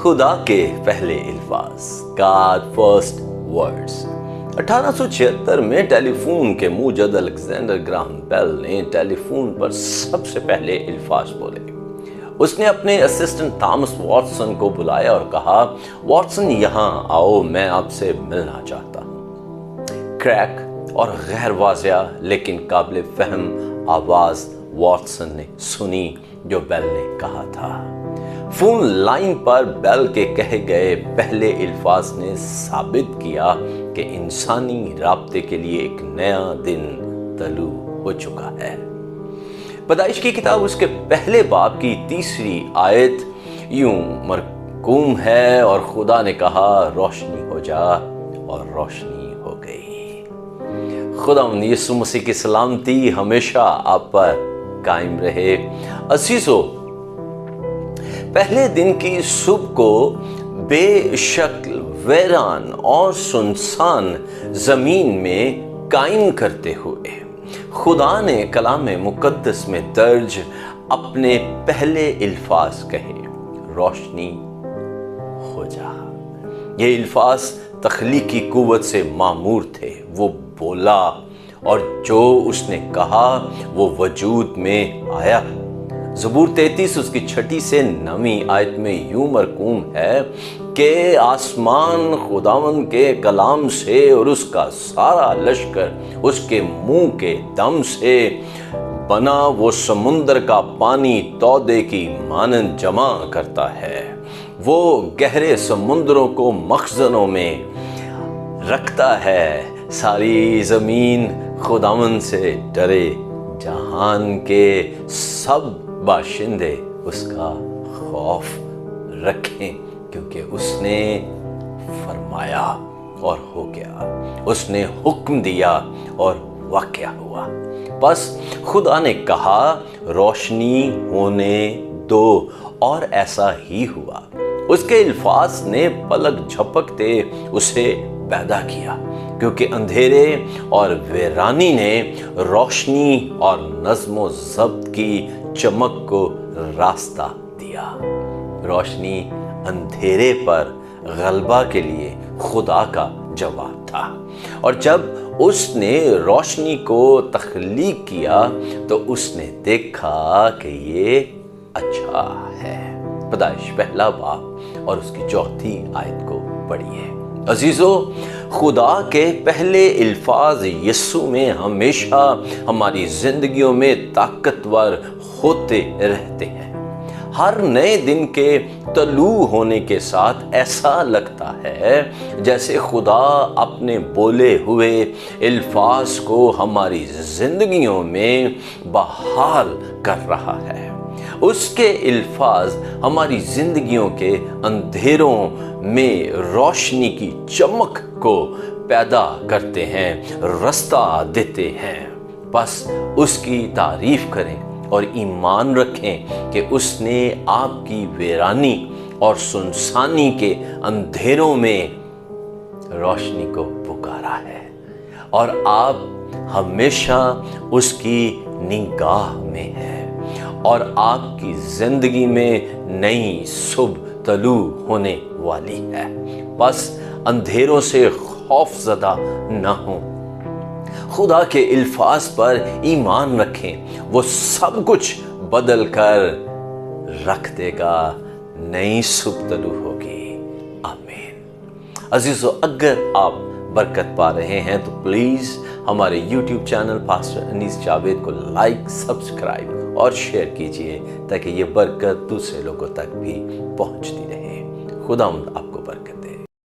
खुदा के पहले अल्फाज, गॉड फर्स्ट वर्ड्स। 1876 में टेलीफोन के मूजद अलेक्जेंडर ग्राहम बेल ने टेलीफोन पर सबसे पहले अल्फाज बोले। उसने अपने असिस्टेंट थॉमस वॉटसन को बुलाया और कहा, वॉटसन यहाँ आओ, मैं आपसे मिलना चाहता हूँ। क्रैक और गैर वाज़िया लेकिन काबिल फहम आवाज़ वॉटसन ने सुनी जो बेल ने कहा था। फोन लाइन पर बेल के कहे गए पहले अल्फाज ने साबित किया कि इंसानी राब्ते के लिए एक नया दिन तलू हो चुका है। पैदाइश की किताब उसके पहले बाब की 3री आयत यूं मरकूम है, और खुदा ने कहा रोशनी हो जा, और रोशनी हो गई। खुदावंद यीशु मसीह की सलामती हमेशा आप पर कायम रहे। अजीजों, पहले दिन की सुबह को बेशक्ल वीरान और सुनसान जमीन में कायम करते हुए खुदा ने कलाम मुकद्दस में दर्ज अपने पहले अल्फाज कहे, रोशनी हो जा। ये अल्फाज तख्लीकी कुव्वत से मामूर थे। वो बोला और जो उसने कहा वो वजूद में आया। ज़बूर 33 उसकी 6 से 9 आयत में यूं मरकूम है कि आसमान खुदावंद के कलाम से और उसका सारा लश्कर उसके मुंह के दम से बना। वो समुंदर का पानी तौदे की मानंद जमा करता है। वो गहरे समुंदरों को मखज़नों में रखता है। सारी ज़मीन खुदावंद से डरे, जहान के सब बाशिंदे उसका खौफ रखें, क्योंकि उसने फरमाया और हो गया, उसने हुक्म दिया और वाक़या हुआ। बस खुदा ने कहा रोशनी होने दो, और ऐसा ही हुआ। उसके अल्फाज ने पलक झपकते उसे पैदा किया, क्योंकि अंधेरे और वीरानी ने रोशनी और नज़्म ज़ब्त की चमक को रास्ता दिया। रोशनी अंधेरे पर गलबा के लिए खुदा का जवाब था, और जब उसने रोशनी को तख्लीक किया तो उसने देखा कि ये अच्छा है। पैदाइश पहला बाब और उसकी 4थी आयत को पढ़िए। अजीजों, खुदा के पहले अल्फाज यीशु में हमेशा हमारी जिंदगियों में ताकतवर होते रहते हैं। हर नए दिन के तलू होने के साथ ऐसा लगता है जैसे खुदा अपने बोले हुए अल्फाज को हमारी जिंदगियों में बहाल कर रहा है। उसके अल्फाज हमारी जिंदगियों के अंधेरों में रोशनी की चमक को पैदा करते हैं, रास्ता देते हैं। बस उसकी तारीफ करें और ईमान रखें कि उसने आपकी वीरानी और सुनसानी के अंधेरों में रोशनी को पुकारा है, और आप हमेशा उसकी निगाह में हैं, और आपकी जिंदगी में नई सुबह तलू होने वाली है। बस अंधेरों से खौफजदा न हो, खुदा के अल्फाज पर ईमान रखें, वो सब कुछ बदल कर रख देगा, नई सुबह तलू होगी। आमीन। अजीजों, अगर आप बरकत पा रहे हैं तो प्लीज़ हमारे YouTube channel pastor Anees Javed को लाइक, सब्सक्राइब और शेयर कीजिए, ताकि ये बरकत दूसरे लोगों तक भी पहुंचती रहे। खुदावंद आपको बरकत दे।